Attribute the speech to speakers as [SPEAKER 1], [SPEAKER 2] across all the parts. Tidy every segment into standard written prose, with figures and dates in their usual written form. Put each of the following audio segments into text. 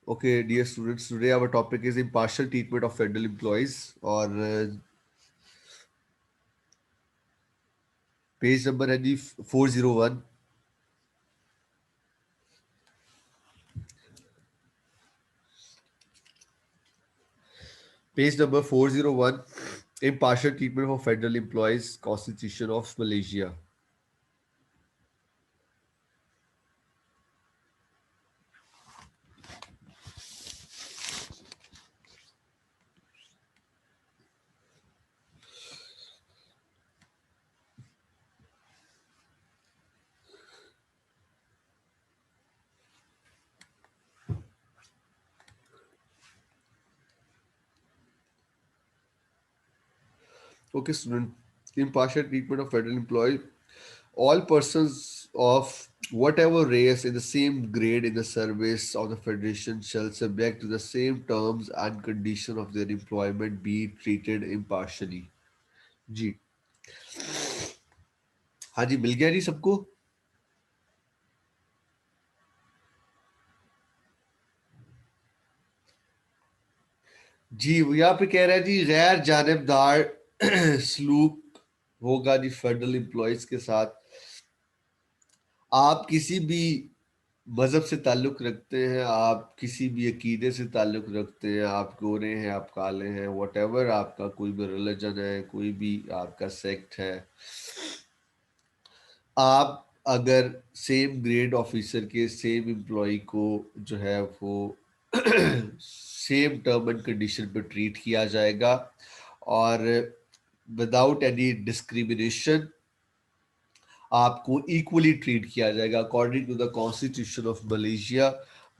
[SPEAKER 1] Okay, dear students, today our topic is impartial treatment of federal employees और page number है जी 401। Page number 401, impartial treatment for federal employees, Constitution of Malaysia. Okay, student, impartial treatment of federal employee. All persons of whatever race in the same grade in the service of the federation shall subject to the same terms and condition of their employment be treated impartially. जी, हाँ जी, मिल गया जी सबको। जी, वो यहाँ पे कह रहा है जी गैर जानिबदार सलूक होगा जी फेडरल एम्प्लॉयज के साथ। आप किसी भी मजहब से ताल्लुक रखते हैं, आप किसी भी अकीदे से ताल्लुक रखते हैं, आप गोरे हैं, आप काले हैं, वॉटेवर आपका कोई भी रिलीजन है, कोई भी आपका सेक्ट है, आप अगर सेम ग्रेड ऑफिसर के सेम एम्प्लॉय को जो है वो सेम टर्म एंड कंडीशन पे ट्रीट किया जाएगा और विदाउट एनी डिस्क्रिमिनेशन आपको इक्वली ट्रीट किया जाएगा according to the constitution of Malaysia.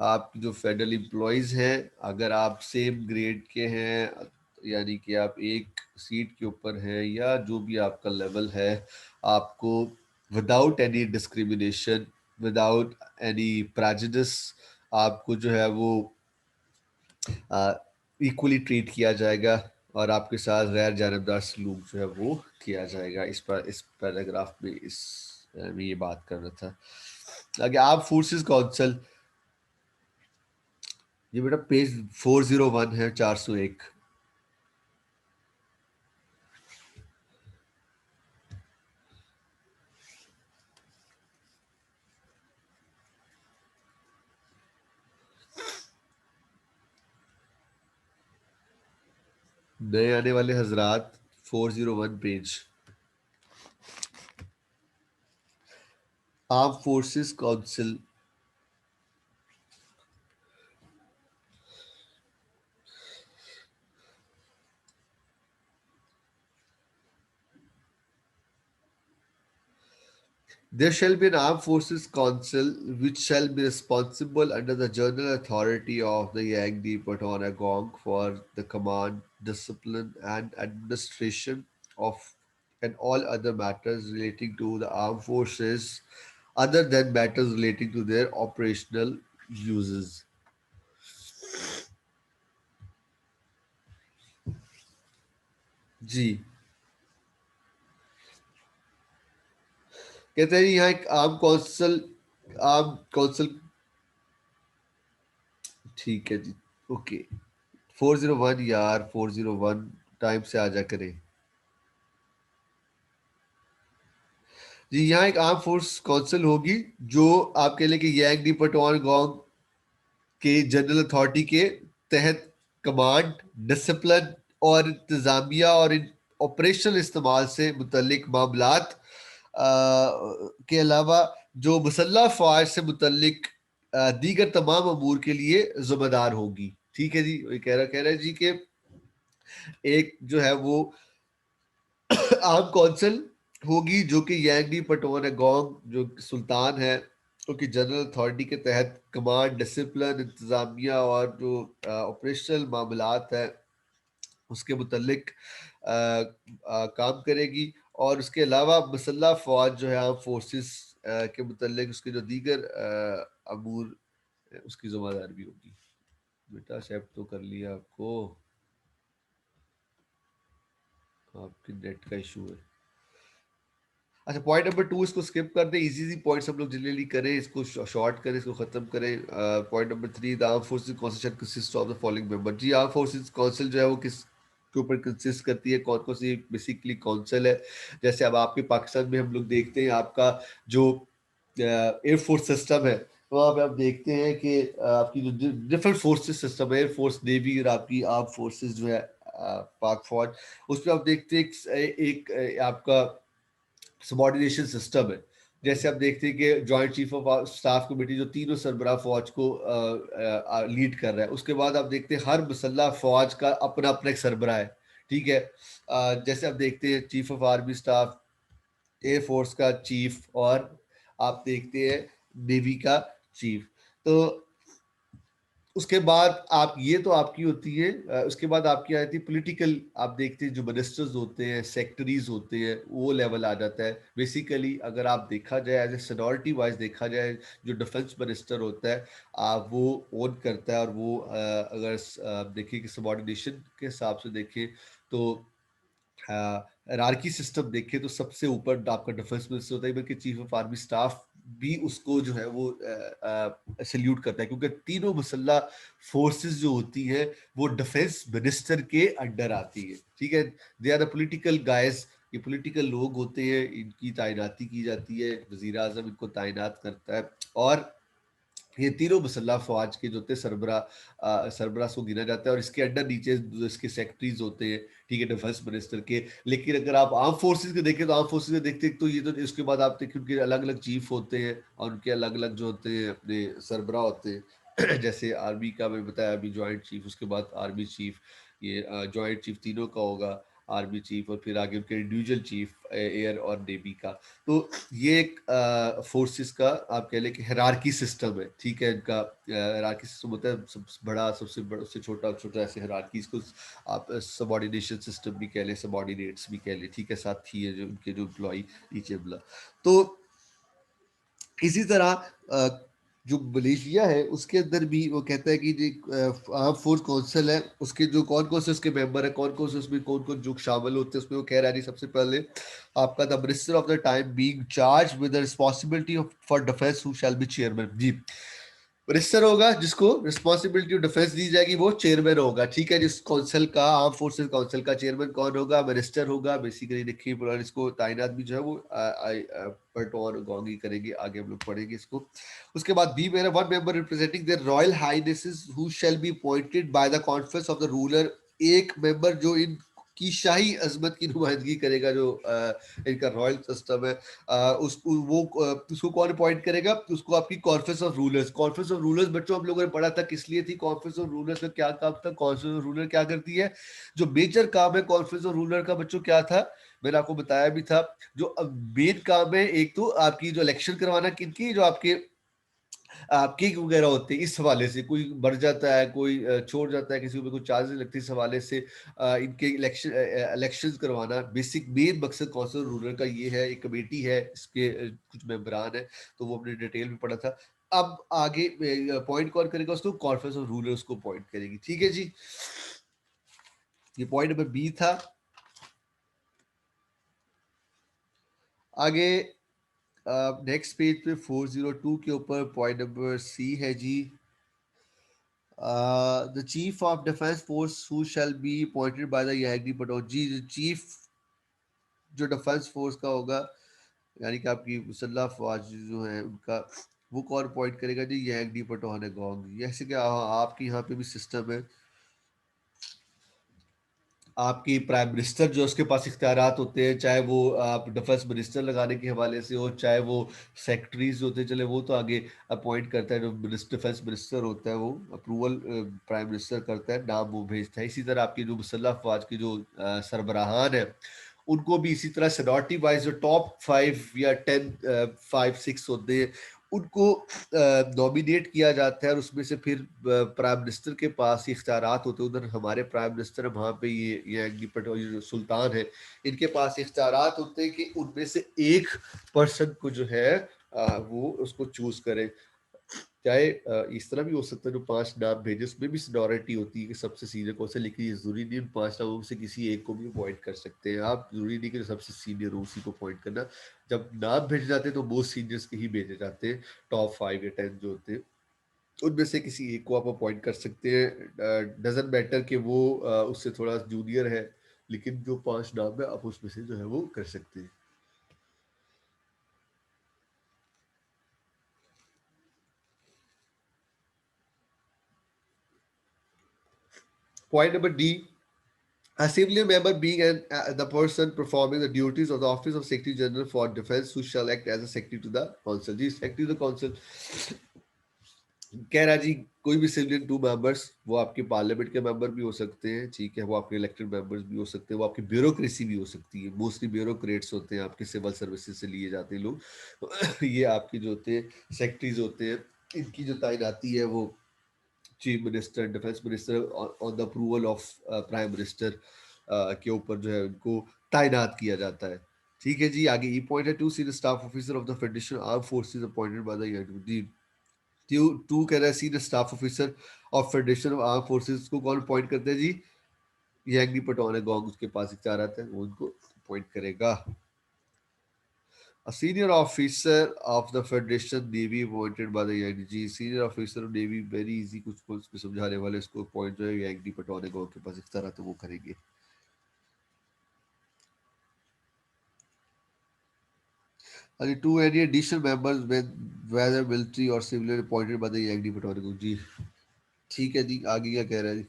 [SPEAKER 1] आपकी जो फेडरल एम्प्लॉयज़ हैं, अगर आप सेम ग्रेड के हैं, यानी कि आप एक सीट के ऊपर हैं या जो भी आपका लेवल है, आपको without any discrimination, without any prejudice आपको जो है वो इक्वली ट्रीट किया जाएगा और आपके साथ गैर जानबदार सलूक जो है वो किया जाएगा। इस पैराग्राफ में मैं ये बात कर रहा था। आगे आप फोर्सेस काउंसिल, ये बेटा पेज 401 है, 401। नए आने वाले हजरात 401 page, arm forces council. There shall be an armed forces council which shall be responsible under the general authority of the Yang di Patona for the command, discipline, and administration of and all other matters relating to the armed forces other than matters relating to their operational uses. जी, कहते हैं यहाँ एक arm council, ठीक है जी। Okay, 401 यार, 401 time से आ जा करें जी। यहाँ एक आर्म फोर्स काउंसिल होगी जो आपके लिए कि यांग डी पटवान गोंग के जनरल अथॉरिटी के तहत कमांड, डिसिप्लिन और इंतजामिया और इन ऑपरेशनल इस्तेमाल से मुतलिक मामलात के अलावा जो मुसल्ह फ़ौज से मुतलिक दीगर तमाम अमूर के लिए जिम्मेदार होगी। ठीक है जी, ये कह रहा है जी कि एक जो है वो आर्म काउंसिल होगी जो कि यांगडी पटोनागोंग जो सुल्तान है उनकी जनरल अथॉरिटी के तहत कमांड, डिसिप्लिन, इंतजामिया और जो ऑपरेशनल मामलात है उसके मुतलिक काम करेगी। और उसके अलावा मुसल्ह फ़ौज जो है आर्म फोर्सेस के मुतलिक उसके जो दीगर अमूर उसकी ज़िम्मेदार भी होगी। बेटा एक्सेप्ट तो कर लिया आपको, आपके नेट का इशू है। अच्छा, पॉइंट नंबर 2 इसको स्किप कर दें, इजी इजी पॉइंट्स हम लोग जनरली करें, इसको शॉर्ट करें, इसको खत्म करें। Point number 3, the arm forces constitution consist of the following member. जी, आर्म फोर्सेस काउंसिल जो है वो किस के ऊपर कंसिस्ट करती है, कौन कौन सी बेसिकली काउंसिल है। जैसे अब आपके पाकिस्तान में हम लोग देखते हैं आपका जो एयरफोर्स सिस्टम है, वहाँ पे आप देखते हैं कि आपकी जो डिफरेंट फोर्सेस सिस्टम है, एयरफोर्स, नेवी और आपकी आर्म फोर्सेस जो है पाक फौज, उसमें आप देखते हैं आपका सबॉर्डिनेशन सिस्टम है। जैसे आप देखते हैं कि joint chief of staff committee जो तीनों सरबराह फौज को लीड कर रहा है, उसके बाद आप देखते हैं हर मुसल्ला फौज का अपना अपना एक सरबराह है, ठीक है। जैसे आप देखते हैं chief of army staff, air force का चीफ, और आप देखते हैं नेवी का चीफ। तो उसके बाद आप, ये तो आपकी होती है, उसके बाद आपकी आती है पॉलिटिकल। आप देखते हैं जो मिनिस्टर्स होते हैं, सेक्रेटरीज होते हैं, वो लेवल आ जाता है। बेसिकली अगर आप देखा जाए एज ए सीनियरिटी वाइज देखा जाए, जो डिफेंस मिनिस्टर होता है वो ओन करता है, और वो अगर देखिए कि सबॉर्डिनेशन के हिसाब से देखें तो रारकी सिस्टम देखें तो सबसे ऊपर आपका डिफेंस मिनिस्टर होता है, बल्कि चीफ ऑफ आर्मी स्टाफ भी उसको जो है वो सल्यूट करता है, क्योंकि तीनों मुसल्ला फोर्सेस जो होती है वो डिफेंस मिनिस्टर के अंडर आती है, ठीक है। They are the political guys, ये पॉलिटिकल लोग होते हैं, इनकी तैनाती की जाती है, वजीर आजम इनको तैनात करता है, और ये तीनों मुसल्ह फौज के जो होते हैं सरबराह को गिना जाता है, और इसके अंडर नीचे इसके सेक्रेटरीज होते हैं, ठीक है, डिफेंस मिनिस्टर के। लेकिन अगर आप आर्म फोर्सेस को देखें तो आर्म फोर्सेस में देखते हैं तो ये तो इसके बाद आप देखिए उनके अलग अलग चीफ होते हैं, और उनके अलग अलग जो होते हैं अपने सरबराह होते हैं। जैसे आर्मी का मैंने बताया अभी जॉइंट चीफ, उसके बाद आर्मी चीफ, ये जॉइंट चीफ तीनों का होगा, आर्मी चीफ, और फिर आगे उनके इंडिविजुअल चीफ एयर और नेवी का। तो ये एक फोर्सेस का आप कह लें कि हायरार्की सिस्टम है, ठीक है। इनका हायरार्की सिस्टम होता है, सबसे बड़ा, सबसे बड़ा, उससे छोटा, छोटा, ऐसे हायरार्कीज को आप सबऑर्डिनेशन सिस्टम भी कह लें, सबऑर्डिनेट्स भी कह लें, ठीक है, साथ ही है जो उनके जो एम्प्लॉय नीचे मिला। तो इसी तरह जो मलेशिया है उसके अंदर भी वो कहता है कि जो आर्म फोर्स काउंसिल है, उसके जो कौन कौन से उसके मेंबर है, कौन कौन से उसमें कौन कौन जो शामिल होते हैं, उसमें वो कह रहा है जी सबसे पहले आपका the minister of the time being charge with the responsibility of for defence who shall be chairman. जी, मिनिस्टर होगा जिसको रिस्पॉन्सिबिलिटी ऑफ डिफेंस दी जाएगी, वो चेयरमैन होगा, ठीक है। जिस काउंसिल का, आर्म फोर्सेस काउंसिल का चेयरमैन कौन होगा? मिनिस्टर होगा। बेसिकली देखिए पुरान इसको तैनात भी जो है वो पर्टोन गोंगी करेंगे, आगे हम लोग पढ़ेंगे इसको। उसके बाद बी मेरा one member representing the royal highnesses who shall be appointed by the conference of the ruler. एक मेंबर जो इन की शाही अजमत की नुमाइंदगी करेगा, जो इनका रॉयल सिस्टम है, उसको कौन अपॉइंट करेगा? उसको आपकी conference of rulers. Conference of rulers बच्चों हम लोगों ने पढ़ा था किस लिए थी कॉन्फ्रेंस ऑफ रूलर्स का, क्या काम था? कॉन्फ्रेंस ऑफ रूलर क्या करती है? जो मेजर काम है कॉन्फ्रेंस ऑफ रूलर का बच्चों क्या था, मैंने आपको बताया भी था। जो मेन काम है, एक तो आपकी जो इलेक्शन करवाना, किनकी, जो आपके केक वगैरह होते हैं, इस हवाले से कोई बढ़ जाता है, कोई छोड़ जाता है, किसी को कोई चार्जेस लगती है, इस हवाले से इनके इलेक्शन करवाना बेसिक मेन मकसद कौंसिल रूरल का ये है। एक कमेटी है, इसके कुछ मेंबरान है, तो वो हमने डिटेल में पढ़ा था। अब आगे पॉइंट कौन करेगा उसको? कॉन्फ्रेंस ऑफ रूलर उसको पॉइंट करेगी, ठीक है जी। ये पॉइंट नंबर बी था। आगे नेक्स्ट पेज पे 402 के ऊपर पॉइंट नंबर सी है जी। The chief of defense force who shall be appointed by the YAGD पटौन। जी, चीफ जो डिफेंस फोर्स का होगा, यानी कि आपकी मुसल्ह फौज जो है उनका, वो कौन अपॉइंट करेगा जी? YAGD पटौन है गोंग। ऐसे क्या आपके यहाँ पे भी सिस्टम है, आपकी प्राइम मिनिस्टर जो उसके पास इख्तियारात होते हैं, चाहे वो आप डिफेंस मिनिस्टर लगाने के हवाले से हो, चाहे वो सेक्रेटरीज होते चले, वो तो आगे अपॉइंट करता है। जो डिफेंस मिनिस्टर होता है वो अप्रूवल प्राइम मिनिस्टर करता है, नाम वो भेजता है। इसी तरह आपकी जो मुसल्ह अफवाज की जो सरबराहान है, उनको भी इसी तरह सीनियरिटी वाइज जो टॉप 5 या 10, 5 6 होते हैं, उनको नॉमिनेट किया जाता है, और उसमें से फिर प्राइम मिनिस्टर के पास इख्तियारात होते हैं। उधर हमारे प्राइम मिनिस्टर वहाँ पे ये ये जो सुल्तान है, इनके पास इख्तियारात होते हैं कि उनमें से एक पर्सन को जो है वो उसको चूज करे। चाहे इस तरह भी हो सकता है, जो 5 नाम भेजे उसमें भी सिनियरिटी होती है कि सबसे सीनियर कौन सा, लेकिन ये ज़रूरी नहीं उन 5 नामों में से किसी एक को भी अपॉइंट कर सकते हैं आप। ज़रूरी नहीं कि जो सबसे सीनियर हो उसी को अपॉइंट करना। जब नाम भेजे जाते हैं तो मोस्ट सीनियर्स के ही भेजे जाते हैं, टॉप 5 या 10 जो होते हैं। उनमें से किसी एक को आप अपॉइंट कर सकते हैं, डज़न्ट मैटर कि वो उससे थोड़ा जूनियर है, लेकिन जो 5 नाम है आप उसमें से जो है वो कर सकते हैं। Point number D, a civilian member being the person performing the duties of the office of Secretary General for Defense who shall act as a secretary to the council. जी secretary to the council कह रहा है जी, कोई भी civilian two members, वो आपके parliament के member भी हो सकते हैं, ठीक है, वो आपके इलेक्टेड मेंबर्स भी हो सकते हैं, वो आपकी ब्यूरोक्रेसी भी हो सकती है। मोस्टली ब्यूरोक्रेट्स होते हैं आपके सिविल सर्विसेज से लिए जाते हैं लोग। ये आपके जो होते हैं सेक्रेटरीज होते हैं, इनकी जो तैनाती है वो chief minister, defence minister on the approval of prime minister के ऊपर जो है उनको तैनात किया जाता है। ठीक है जी, आगे ई पॉइंट है, two senior staff officer of the federation arm forces appointed by the जी। टू कह रहा है senior staff officer of federation of arm forces को कौन अपॉइंट करते हैं जी? यंग पटौन है गॉन्ग, उसके पास एक चाह रहा था, वो उनको अपॉइंट करेगा। A senior officer of the Federation Navy appointed by the ING, senior officer of Navy, very easy, कुछ कुछ समझाने वाले इसको पॉइंट जो है यंग पटौने को के पास एक तरह तो वो करेंगे। Are two any additional members with whether military or civilian appointed by the यंग पटौने को जी। ठीक है जी, आगे क्या कह रहा है जी?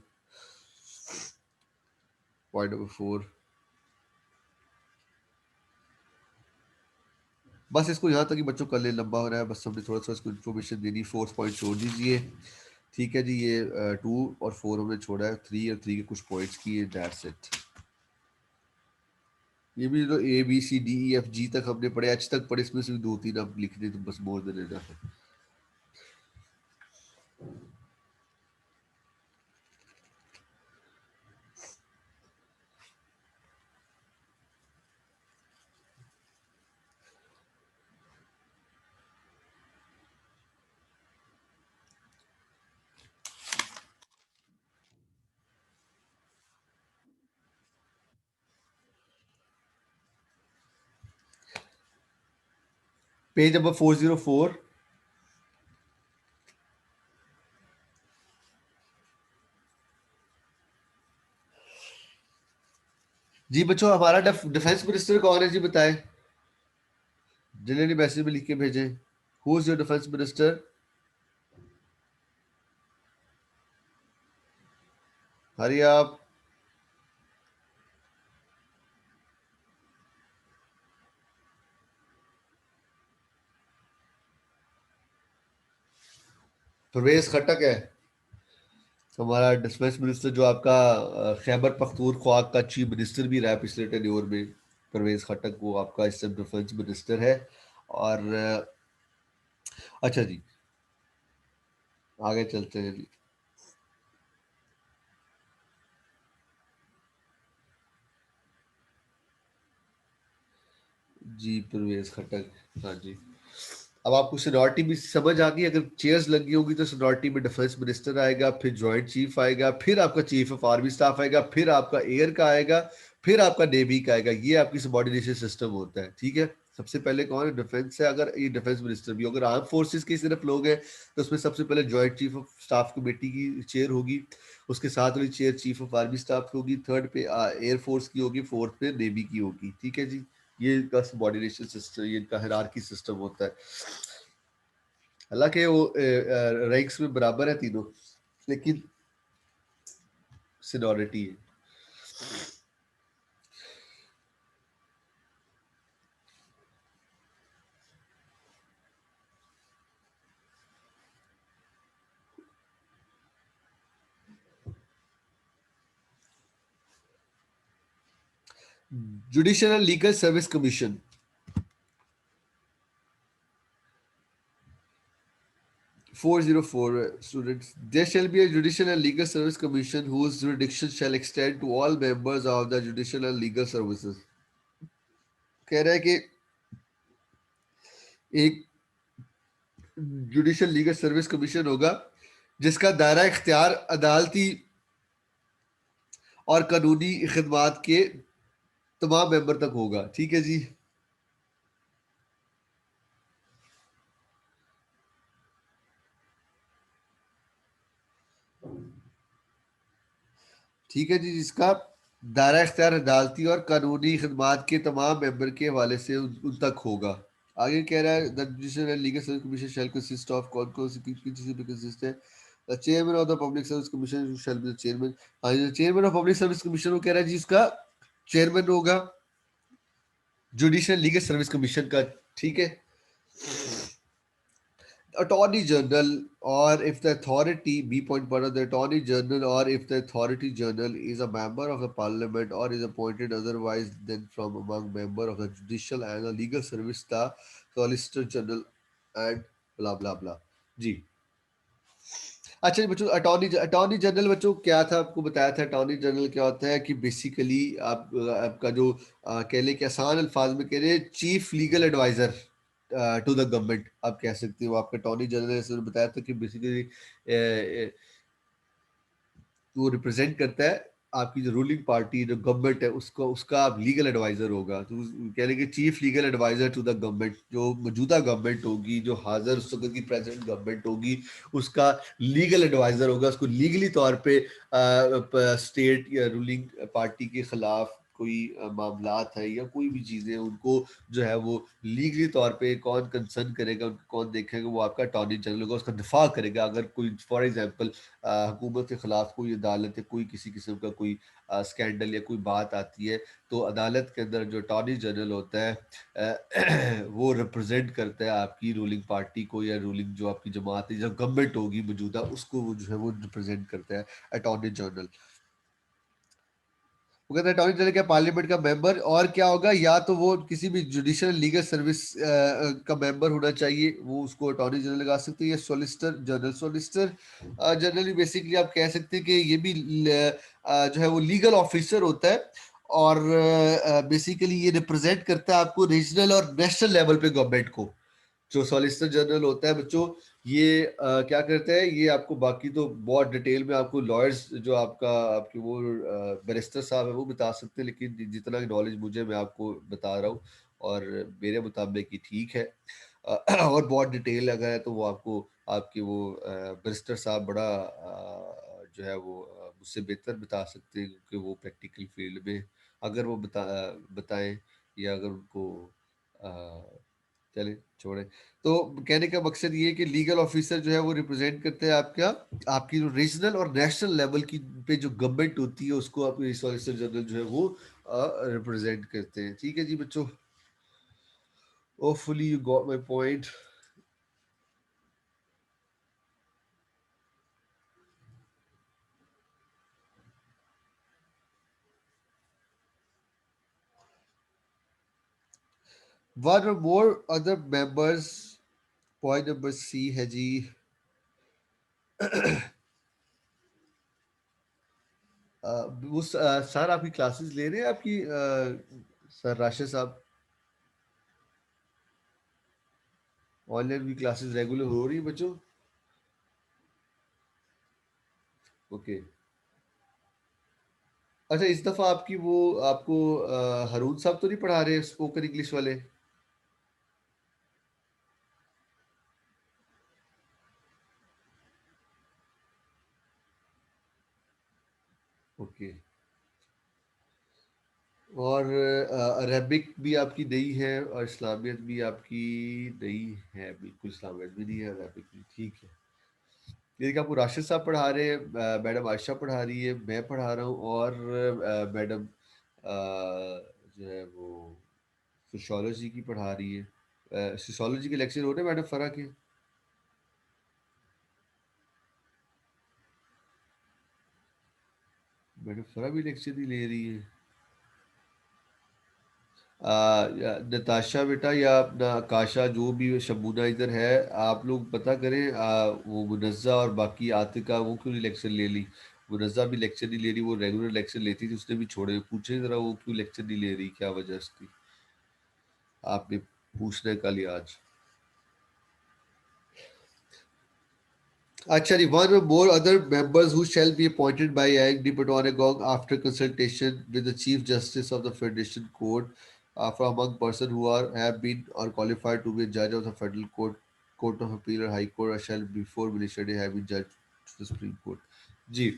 [SPEAKER 1] पॉइंट नंबर 4, बस इसको यहाँ तक ही बच्चों कर ले, लंबा हो रहा है, बस हमने थोड़ा सा इसको इन्फॉर्मेशन देनी। फोर्थ पॉइंट छोड़ दीजिए। ठीक है जी, ये 2 और 4 हमने छोड़ा है, 3 और 3 के कुछ पॉइंट्स किए, दैट्स इट। ये भी तो ABCDEFG तक हमने पढ़े, H तक पढ़े, इसमें से भी 2-3 आप लिख दें तो बस मोर देन इनफ है। Page number 404। जी बच्चों, हमारा डिफेंस मिनिस्टर कौन है जी, बताएं, जिन्होंने मैसेज में लिख के भेजे। Who is your defence minister? हरी आप। परवेज खटक है हमारा डिफेंस मिनिस्टर, जो आपका खैबर पख्तूनख्वा का चीफ मिनिस्टर भी रहा है पिछले टेन्योर में। परवेज खटक वो आपका इस टाइम डिफेंस मिनिस्टर है। और अच्छा जी, आगे चलते हैं जी। जी परवेज खटक, हाँ जी। अब आपको सोनारिटी भी समझ आ गई, अगर चेयर्स लगी होगी तो सोनारिटी में डिफेंस मिनिस्टर आएगा, फिर जॉइंट चीफ आएगा, फिर आपका चीफ ऑफ आर्मी स्टाफ आएगा, फिर आपका एयर का आएगा, फिर आपका नेवी का आएगा। ये आपकी सबॉर्डिनेशन सिस्टम होता है, ठीक है। सबसे पहले कौन है? डिफेंस है। अगर ये डिफेंस मिनिस्टर भी, अगर आर्म फोर्सेस के सिर्फ लोग हैं तो उसमें सबसे पहले joint chief of staff committee की चेयर होगी, उसके साथ वाली chair chief of army staff की होगी, थर्ड पे एयरफोर्स की होगी, फोर्थ पे नेवी की होगी, ठीक है जी। ये इनका सबॉर्डिनेशन सिस्टम, ये इनका हायरार्की सिस्टम होता है। हालांकि वो रैंक्स में बराबर है तीनों, लेकिन सीनियरिटी है। Judicial and legal service commission 404 students. There shall be a judicial and legal service commission whose jurisdiction shall extend to all members of the judicial and legal services. कह रहा है कि एक जुडिशल लीगल सर्विस कमीशन होगा, जिसका दायरा इख्तियार अदालती और कानूनी खिदमात के तमाम मेंबर तक होगा। ठीक है जी। ठीक है जी, जिसका दायरा इख्तियार अदालती और कानूनी खिदमात के तमाम मेंबर के हवाले से उन तक होगा। आगे कह रहा है the judicial and legal service commission shell consist of कौन कौन सी किन चीजों पे कंसिस्ट है। The chairman of the public service commission shall be the chairman. Chairman of public service commission वो कह रहा है जी, इसका चेयरमैन होगा जुडिशल लीगल सर्विस कमीशन का। ठीक है। Attorney General, or if the authority, B point one of the Attorney General, or if the Authority General is a member of the Parliament or is appointed otherwise than from among member of the Judicial and the Legal Service, the Solicitor General and blah blah blah. जी। अच्छा जी बच्चों, attorney attorney general बच्चों क्या था, आपको बताया था attorney general क्या होता है कि बेसिकली आप आपका जो कह लें कि आसान अल्फाज में कह रहे chief legal adviser to the government आप कह सकते हो। आपका अटॉर्नी जनरल जैसे बताया था कि बेसिकली वो रिप्रेजेंट करता है आपकी जो रूलिंग पार्टी जो गवर्नमेंट है उसको, उसका आप लीगल एडवाइजर होगा। तो कह रहे कि chief legal adviser to the government, जो मौजूदा गवर्नमेंट होगी, जो हाजिर उस वक्त की प्रेजेंट गवर्नमेंट होगी, उसका लीगल एडवाइजर होगा। उसको लीगली तौर पे स्टेट या रूलिंग पार्टी के खिलाफ कोई मामलात है या कोई भी चीज़ें उनको जो है वो लीगली तौर पे कौन कंसर्न करेगा, उनको कौन देखेगा, वो आपका अटॉर्नी जनरल होगा, उसका दिफा करेगा। अगर कोई फॉर एग्जांपल हुकूमत के खिलाफ कोई अदालत या कोई किसी किस्म का कोई स्कैंडल या कोई बात आती है, तो अदालत के अंदर जो अटॉर्नी जनरल होता है वो रिप्रेजेंट करता है आपकी रूलिंग पार्टी को या रूलिंग जो आपकी जमात है, जो गवर्नमेंट होगी मौजूदा, उसको वो जो है वो रिप्रेजेंट करता है अटॉर्नी जनरल। वो कहता है अटॉर्नी जनरल क्या पार्लियामेंट का मेंबर, और क्या होगा, या तो वो किसी भी जुडिशियल लीगल सर्विस का मेंबर होना चाहिए, वो उसको अटॉर्नी जनरल लगा सकते हैं, या solicitor general. Solicitor general basically आप कह सकते हैं कि ये भी जो है वो लीगल ऑफिसर होता है, और बेसिकली ये रिप्रेजेंट करता है आपको रीजनल और नेशनल लेवल पे गवर्नमेंट को। जो सॉलिसिटर जनरल होता है बच्चों, ये क्या करता है, ये आपको बाकी तो बहुत डिटेल में आपको लॉयर्स जो आपका आपके वो बैरिस्टर साहब है वो बता सकते हैं, लेकिन जितना नॉलेज मुझे मैं आपको बता रहा हूँ और मेरे मुताबिक ये ठीक है। और बहुत डिटेल अगर है तो वो आपको आपके वो बैरिस्टर साहब बड़ा जो है वो मुझसे बेहतर बता सकते हैं, क्योंकि वो प्रैक्टिकल फील्ड में अगर वो बताएं या अगर उनको चलिए छोड़े। तो कहने का मकसद ये है कि लीगल ऑफिसर जो है वो रिप्रेजेंट करते हैं आपका आपकी जो रीजनल और नेशनल लेवल की पे जो गवर्नमेंट होती है उसको आपके सॉलिसिटर जनरल जो है वो रिप्रेजेंट करते हैं। ठीक है जी बच्चों, hopefully you got my point. One और more other members, point number C है जी। वो सर आपकी क्लासेस ले रहे हैं आपकी सर राशिद साहब, ऑनलाइन भी क्लासेस रेगुलर हो रही है बच्चों? ओके। अच्छा, इस दफा आपकी वो आपको हरून साहब तो नहीं पढ़ा रहे स्पोकन इंग्लिश वाले? ओके। और अरेबिक भी आपकी नई है और इस्लामियत भी आपकी नई है, बिल्कुल इस्लामियत भी नहीं है, अरेबिक भी ठीक है। ये कि आपको राशिद साहब पढ़ा रहे हैं, मैडम आयशा पढ़ा रही है, मैं पढ़ा रहा हूँ, और मैडम जो है वो सोशियोलॉजी की पढ़ा रही है। सोशियोलॉजी के लेक्चर हो रहे हैं मैडम फरा के? मैडम फरा भी लेक्चर नहीं ले रही है? नताशा बेटा या अपना आकाशा जो भी शबूना इधर है, आप लोग पता करें वो मुनज़्ज़ा और बाकी आतिका वो क्यों नहीं लेक्चर ले ली? मुनज़्ज़ा भी लेक्चर नहीं ले रही, वो रेगुलर लेक्चर लेती थी, उसने भी छोड़े। पूछे जरा वो क्यों लेक्चर नहीं ले रही, क्या वजह उसकी? आपने पूछना है कल या आज? Actually, one or more other members who shall be appointed by IND Patwanagong after consultation with the Chief Justice of the Federation Court from among persons who are have been or qualified to be a judge of the Federal Court, Court of Appeal or High Court or shall before Militia Day have been judged to the Supreme Court. जी,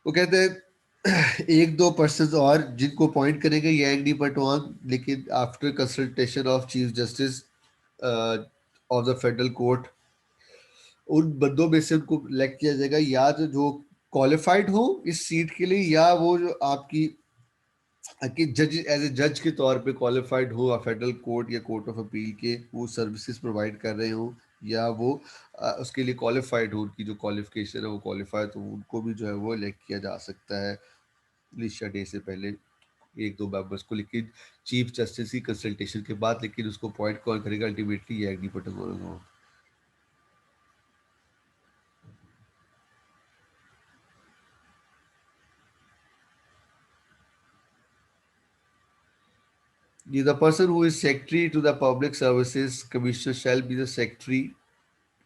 [SPEAKER 1] वो कहते हैं एक दो person और जिनको appoint करेंगे ये Andy पटवान, लेकिन after consultation of chief justice of the federal court उन बंदों में से उनको इलेक्ट किया जाएगा, या तो जो क्वालिफाइड हो इस सीट के लिए, या वो जो आपकी कि जज एज ए जज के तौर पे क्वालिफाइड हो फेडरल कोर्ट या कोर्ट ऑफ अपील के, वो सर्विसेज प्रोवाइड कर रहे हो, या वो उसके लिए क्वालिफाइड हो, उनकी जो क्वालिफिकेशन है वो क्वालिफाइड, तो उनको भी जो है वो इलेक्ट किया जा सकता है लिस्टिया डे से पहले एक दो मेंबर्स को, लेकिन चीफ जस्टिस की कंसल्टेशन के बाद। लेकिन उसको अपॉइंट कौन करेगा अल्टीमेटली, ये एग्नी Patel. The person who is secretary to the Public Services Commission shall be the secretary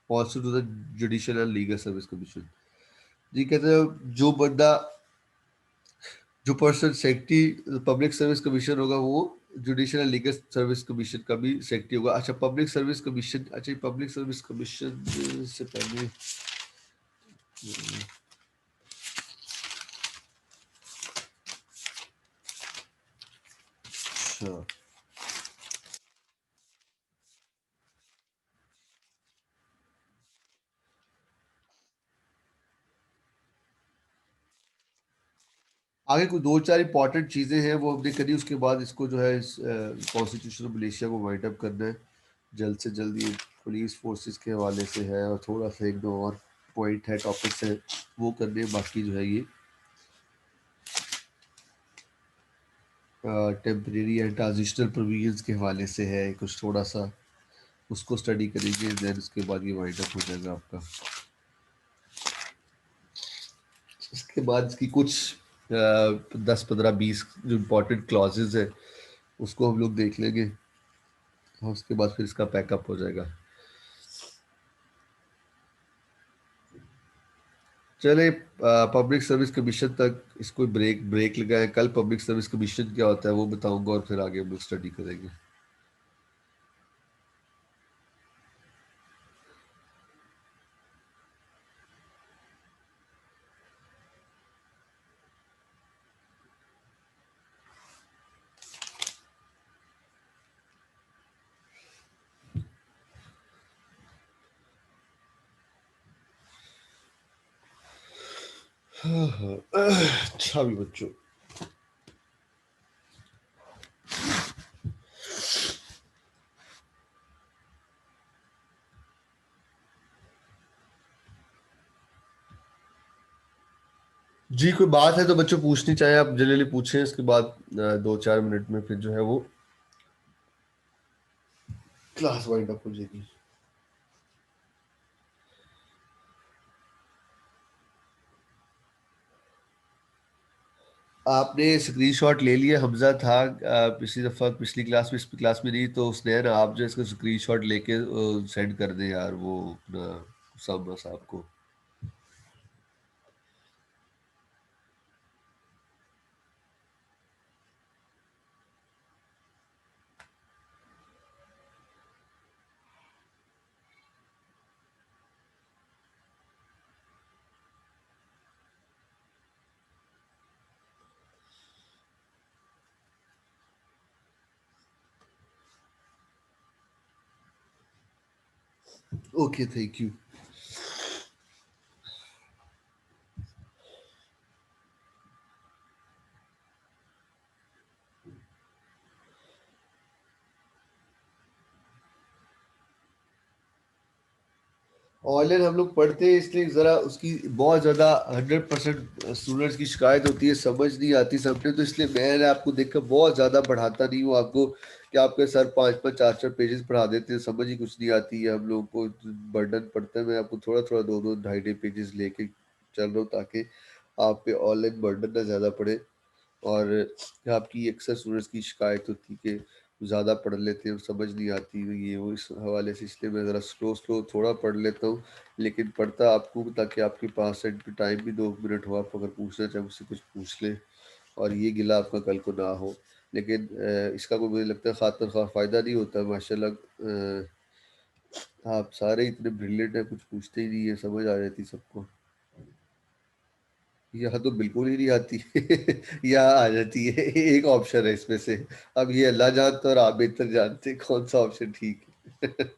[SPEAKER 1] also to the Judicial and Legal Service Commission. जी कहते हैं जो बंदा जो person secretary public service commission होगा वो judicial and legal service commission का भी secretary होगा। अच्छा पब्लिक सर्विस कमीशन, अच्छा पब्लिक सर्विस कमीशन से पहले अच्छा आगे कुछ दो चार इंपॉर्टेंट चीज़ें हैं वो हमने करी, उसके बाद इसको जो है इस कॉन्स्टिट्यूशन ऑफ मलेशिया को वाइंड अप करना है जल्द से जल्द। ये पुलिस फोर्सेस के हवाले से है और थोड़ा सा एक दो और पॉइंट है टॉपिक्स है वो करने हैं। बाकी जो है ये टेम्परेरी एंड ट्रांजिशनल प्रोविजंस के हवाले से है कुछ थोड़ा सा, उसको स्टडी करेंगे, देन उसके बाद ये वाइंड अप हो जाएगा आपका। इसके बाद इसकी कुछ 10 15 20 जो इम्पोर्टेंट क्लॉजेज है उसको हम लोग देख लेंगे और उसके बाद फिर इसका पैकअप हो जाएगा। चले पब्लिक सर्विस कमीशन तक इसको ब्रेक ब्रेक लगाए। कल पब्लिक सर्विस कमीशन क्या होता है वो बताऊंगा और फिर आगे हम लोग स्टडी करेंगे। अच्छा भी बच्चों, जी कोई बात है तो बच्चों पूछनी चाहे आप जल्दी पूछें, इसके बाद 2 4 मिनट में फिर जो है वो क्लास वाइंड अप हो जाएगी। आपने स्क्रीनशॉट ले लिया, हमजा था पिछली दफा पिछली क्लास में, इस क्लास में नहीं, तो उसने ना आप जो इसका स्क्रीनशॉट लेके सेंड कर दे यार वो अपना सामना साहब को। Okay thank you. ऑनलाइन हम लोग पढ़ते हैं इसलिए ज़रा उसकी बहुत ज़्यादा 100% स्टूडेंट्स की शिकायत होती है, समझ नहीं आती सबने, तो इसलिए मैंने आपको देखकर बहुत ज़्यादा पढ़ाता नहीं हूँ आपको कि आपके सर 5 5 4 4 पेजेस पढ़ा देते हैं, समझ ही कुछ नहीं आती है। हम लोगों को बर्डन पड़ता है, मैं आपको थोड़ा थोड़ा 2 2 ढाई ढाई पेजेस लेके चल रहा हूँ ताकि आप पे ऑनलाइन बर्डन ना ज़्यादा पड़े। और आपकी अक्सर स्टूडेंट्स की शिकायत होती है कि ज़्यादा पढ़ लेते हैं, समझ नहीं आती ये वो, इस हवाले से इसलिए मैं ज़रा स्लो स्लो थोड़ा पढ़ लेता हूँ। लेकिन पढ़ता आपको हूँ ताकि आपके पास एंड पे टाइम भी 2 मिनट हो, आप अगर पूछना चाहें मुझसे कुछ पूछ लें और ये गिला आपका कल को ना हो। लेकिन इसका कोई मुझे लगता है खातर खा फ़ायदा नहीं होता। माशाल्लाह आप सारे इतने ब्रिलियंट हैं, कुछ पूछते ही नहीं है, समझ आ जाती सबको। यहाँ तो बिल्कुल ही नहीं आती यहाँ आ जाती है, एक ऑप्शन है इसमें से। अब ये अल्लाह जानता और आप बेहतर जानते हैं कौन सा ऑप्शन ठीक है।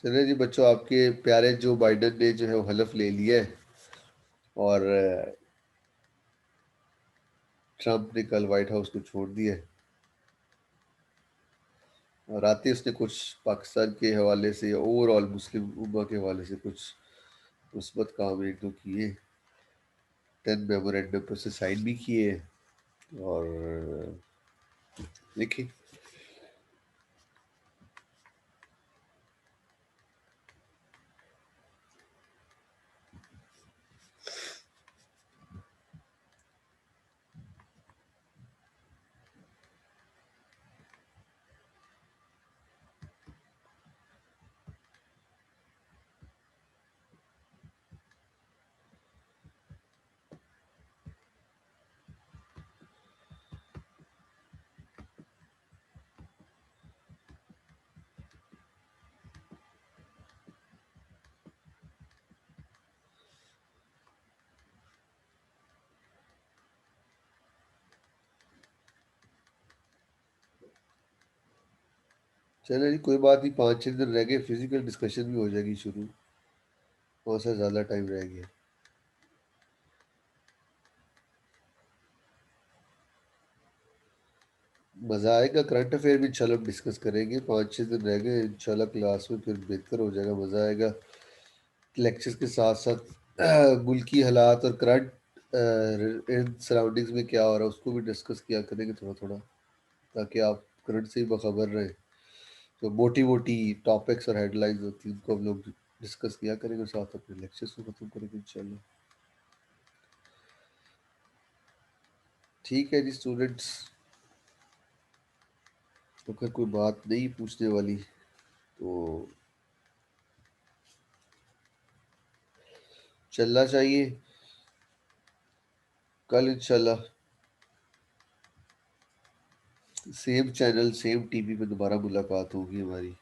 [SPEAKER 1] चलिए जी बच्चों, आपके प्यारे जो बाइडन ने जो है वो हलफ ले लिया है और ट्रम्प ने कल व्हाइट हाउस को छोड़ दिया है। और आते ही उसने कुछ पाकिस्तान के हवाले से या ओवरऑल मुस्लिम उम्मा के हवाले से कुछ मुस्बत काम एक दो किए। 10 मेमोरेंडम पर से साइन भी किए और देखिए। चलिए जी, कोई बात नहीं, 5-6 दिन रह गए, फिजिकल डिस्कशन भी हो जाएगी शुरू। कौन सा ज़्यादा टाइम रह गया। मज़ा आएगा, करंट अफेयर भी इंशाल्लाह डिस्कस करेंगे। 5-6 दिन रह गए, इंशाल्लाह क्लास में फिर बेहतर हो जाएगा, मज़ा आएगा। लेक्चर्स के साथ साथ मुल्की हालात और करंट सराउंडिंग्स में क्या हो रहा है उसको भी डिस्कस किया करेंगे थोड़ा थोड़ा, ताकि आप करंट से ही बखबर रहें। तो मोटी मोटी टॉपिक्स और हेडलाइंस होती हैं उनको हम लोग डिस्कस किया करेंगे, साथ अपने लेक्चर्स को ख़त्म करेंगे इंशाल्लाह। ठीक है जी स्टूडेंट्स, तो अगर कोई बात नहीं पूछने वाली तो चलना चाहिए। कल इंशाल्लाह सेम चैनल सेम टीवी पे दोबारा मुलाकात होगी हमारी।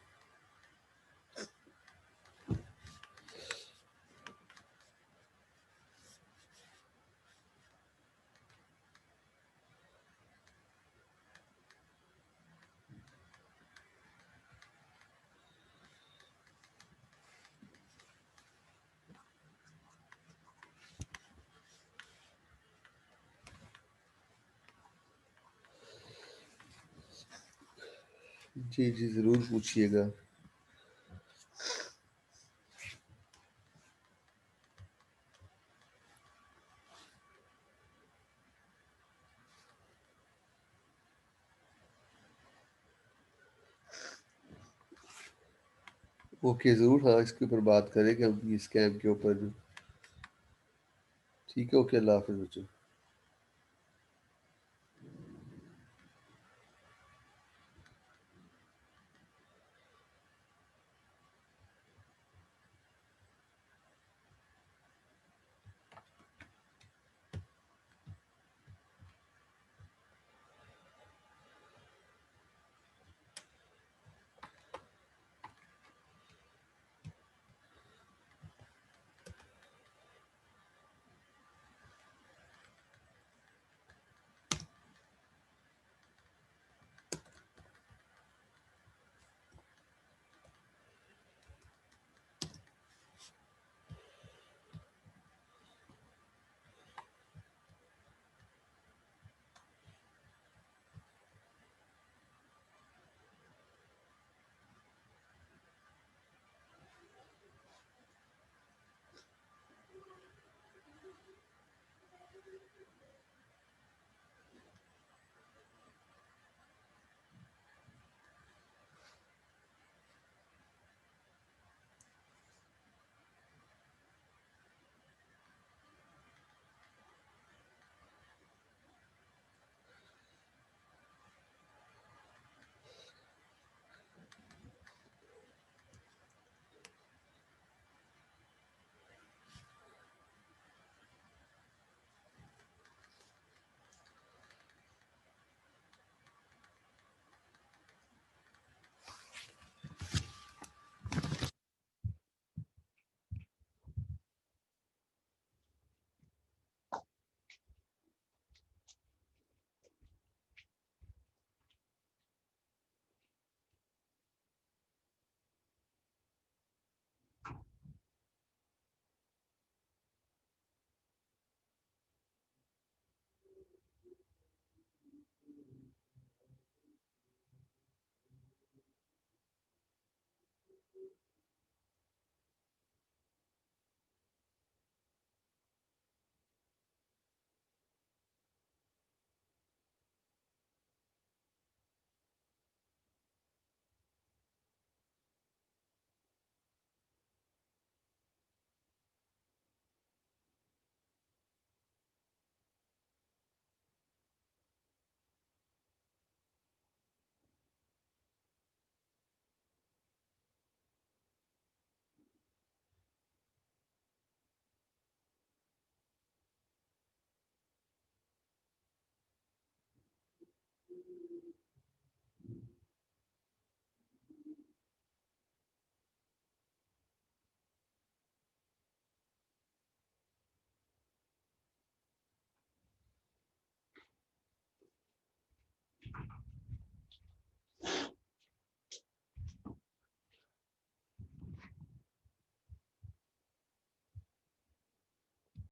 [SPEAKER 1] जी जी ज़रूर पूछिएगा। ओके ज़रूर, हाँ इसके ऊपर बात करेंगे हम, ये स्कैम के ऊपर। ठीक है, ओके, अल्लाह हाफिज़ बच्चों।